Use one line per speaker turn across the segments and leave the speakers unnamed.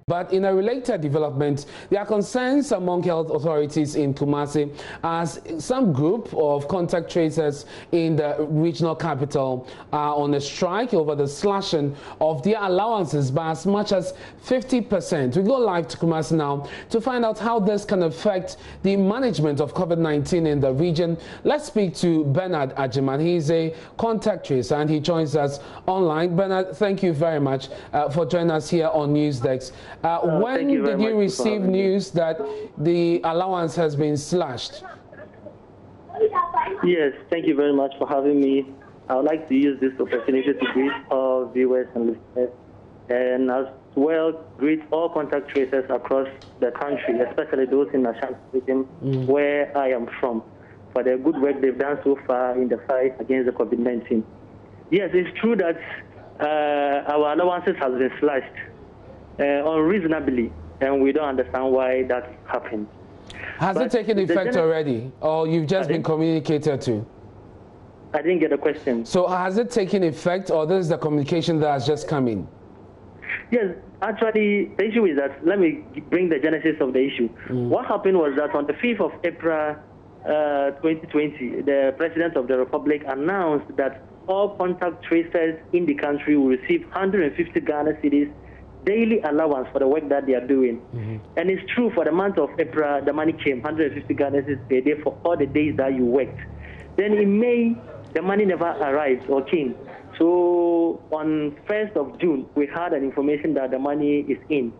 But in a related development, there are concerns among health authorities in Kumasi as some group of contact tracers in the regional capital are on a strike over the slashing of their allowances by as much as 50%. We go live to Kumasi now to find out how this can affect the management of COVID-19 in the region. Let's speak to Bernard Ajiman. He's a contact tracer and he joins us online. Bernard, thank you very much for joining us here on Newsdesk. When did you receive news that the allowance has been slashed?
Yes, thank you very much for having me. I would like to use this opportunity to greet all viewers and listeners, and as well greet all contact tracers across the country, especially those in the Ashanti region where I am from, for the good work they've done so far in the fight against the COVID-19. Yes, it's true that our allowances have been slashed unreasonably, and we don't understand why that happened.
Has it taken effect already, or you've just been communicated to?
I didn't get the question.
So has it taken effect, or this is the communication that has just come in?
Yes, actually, the issue is that, let me bring the genesis of the issue. What happened was that on the 5th of April 2020, the President of the Republic announced that all contact tracers in the country will receive 150 Ghana cedis daily allowance for the work that they are doing. And it's true, for the month of April, the money came, 150 Ghana cedis per day for all the days that you worked. Then in May, the money never arrived or came. So on 1st of June, we had an information that the money is in.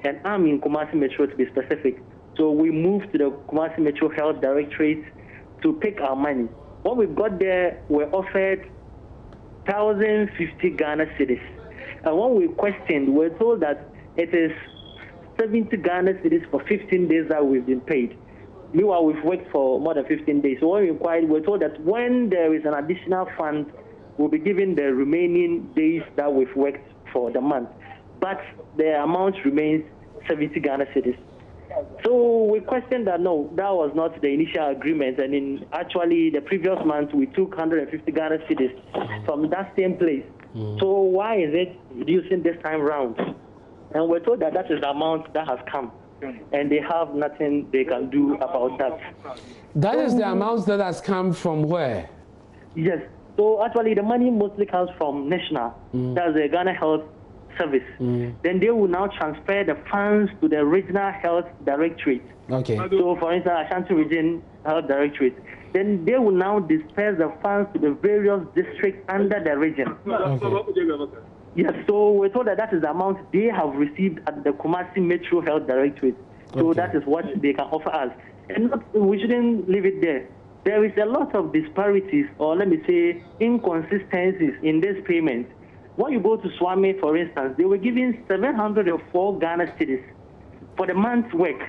And I'm in Kumasi Metro, to be specific. So we moved to the Kumasi Metro Health Directorate to pick our money. When we got there, we were offered 1,050 Ghana cedis. And when we questioned, we were told that it is 70 Ghana cedis for 15 days that we've been paid. Meanwhile, we've worked for more than 15 days. So when we inquired, we were told that when there is an additional fund, we'll be given the remaining days that we've worked for the month. But the amount remains 70 Ghana cedis. So we questioned that, no, that was not the initial agreement. And in actually the previous month, we took 150 Ghana cedis from that same place. So why is it reducing this time round? And we're told that that is the amount that has come, and they have nothing they can do about that.
That is the amount that has come from where?
Yes. So actually the money mostly comes from National. That's the Ghana Health Service. Then they will now transfer the funds to the Regional Health Directorate.
Okay.
So for instance, Ashanti Region Health Directorate. Then they will now disperse the funds to the various districts under the region.
Okay.
Yes, so we're told that that is the amount they have received at the Kumasi Metro Health Directorate. So that is what they can offer us. And we shouldn't leave it there. There is a lot of disparities, or let me say inconsistencies in this payment. When you go to Swami, for instance, they were giving 704 Ghana cedis for the month's work.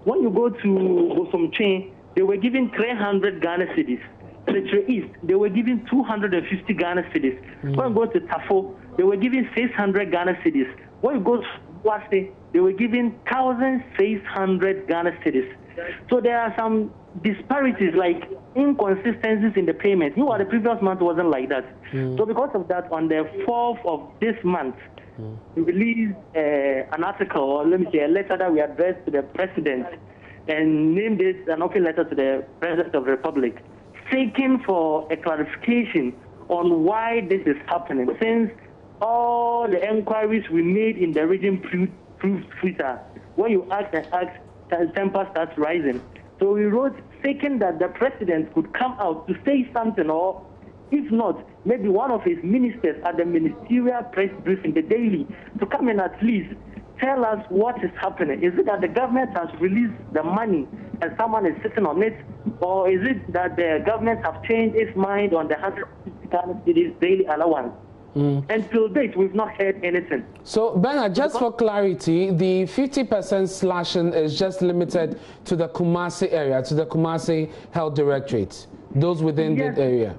When you go to Bosomchain, they were giving 300 Ghana cedis. Little East, they were giving 250 Ghana cedis. When you go to Tafo, they were giving 600 Ghana cedis. When you go to Wasti, they were giving 1,600 Ghana cedis. So there are some disparities, like inconsistencies in the payment. You know, the previous month wasn't like that. So because of that, on the 4th of this month, we released an article, or let me say a letter that we addressed to the President, and named it an open letter to the President of the Republic, seeking for a clarification on why this is happening, since all the inquiries we made in the region proved futile. When you ask and ask, temper starts rising. So we wrote seeking that the President could come out to say something, or if not, maybe one of his ministers at the ministerial press briefing, the daily, to come and at least tell us what is happening. Is it that the government has released the money and someone is sitting on it? Or is it that the government have changed its mind on the 150 Ghana cedis daily allowance? Until date, we've not heard anything.
So, Bernard, just for clarity, the 50% slashing is just limited to the Kumasi area, to the Kumasi Health Directorate, those within the area?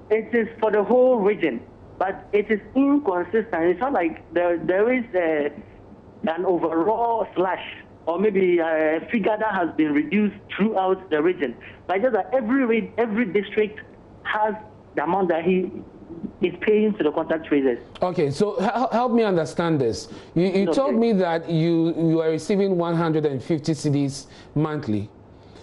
It is for the whole region, but it is inconsistent. It's not like there is an overall slash, or maybe a figure that has been reduced throughout the region. But just that every district has the amount that he is paying to the contact tracers.
Okay, so help me understand this. You told me that you are receiving 150 cedis monthly.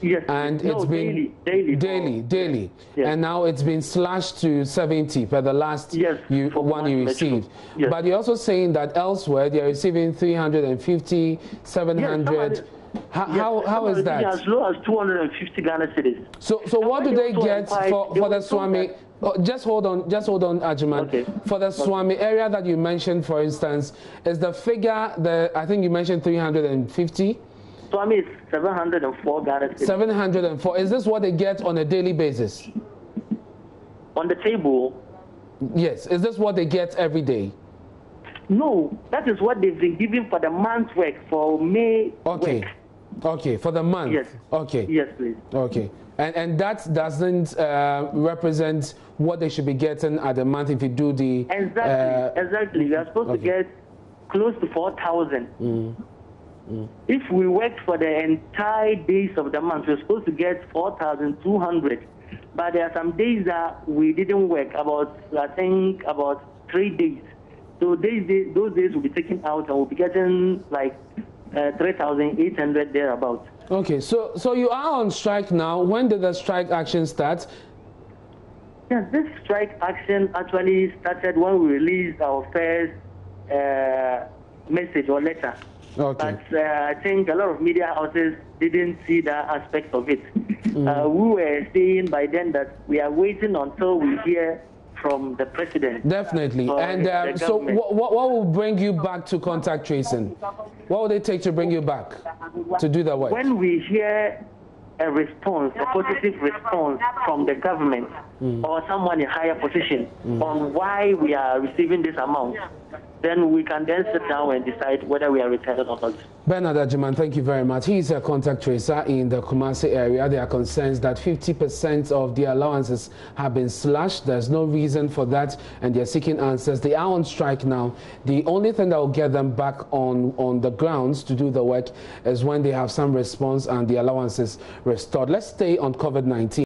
Yes.
And it's been daily.
Yes.
And now it's been slashed to 70 per the last one you received.
Yes.
But you're also saying that elsewhere they're receiving 350, 700.
Yes,
how is that?
As low as 250 Ghana cedis.
So what do they get for the Swami? Oh, just hold on, Ajiman.
Okay.
For the Swami area that you mentioned, for instance, is the figure I think you mentioned 350?
Swami is 704 Ghana cedis.
704. Is this what they get on a daily basis?
On the table?
Yes. Is this what they get every day?
No, that is what they've been given for the month's work, for May work.
Okay, for the month.
Yes.
Okay.
Yes, please.
Okay. And that doesn't represent what they should be getting at the month if you do the...
Exactly. We are supposed to get close to 4,000. If we worked for the entire days of the month, we're supposed to get 4,200. But there are some days that we didn't work, I think about 3 days. So those days will be taken out and we'll be getting like 3,800 thereabouts.
Okay, so you are on strike now. When did the strike action start?
Yes, this strike action actually started when we released our first message or letter.
Okay.
But I think a lot of media houses didn't see that aspect of it. We were saying by then that we are waiting until we hear from the president.
Definitely. And so what will bring you back to contact tracing? What will it take to bring you back to do the work?
When we hear a response, a positive response from the government or someone in higher position on why we are receiving this amount, then we can then sit down and decide whether we are retired or not.
Bernard Ajiman, thank you very much. He is a contact tracer in the Kumasi area. There are concerns that 50% of the allowances have been slashed. There's no reason for that, and they're seeking answers. They are on strike now. The only thing that will get them back on the grounds to do the work is when they have some response and the allowances restored. Let's stay on COVID-19.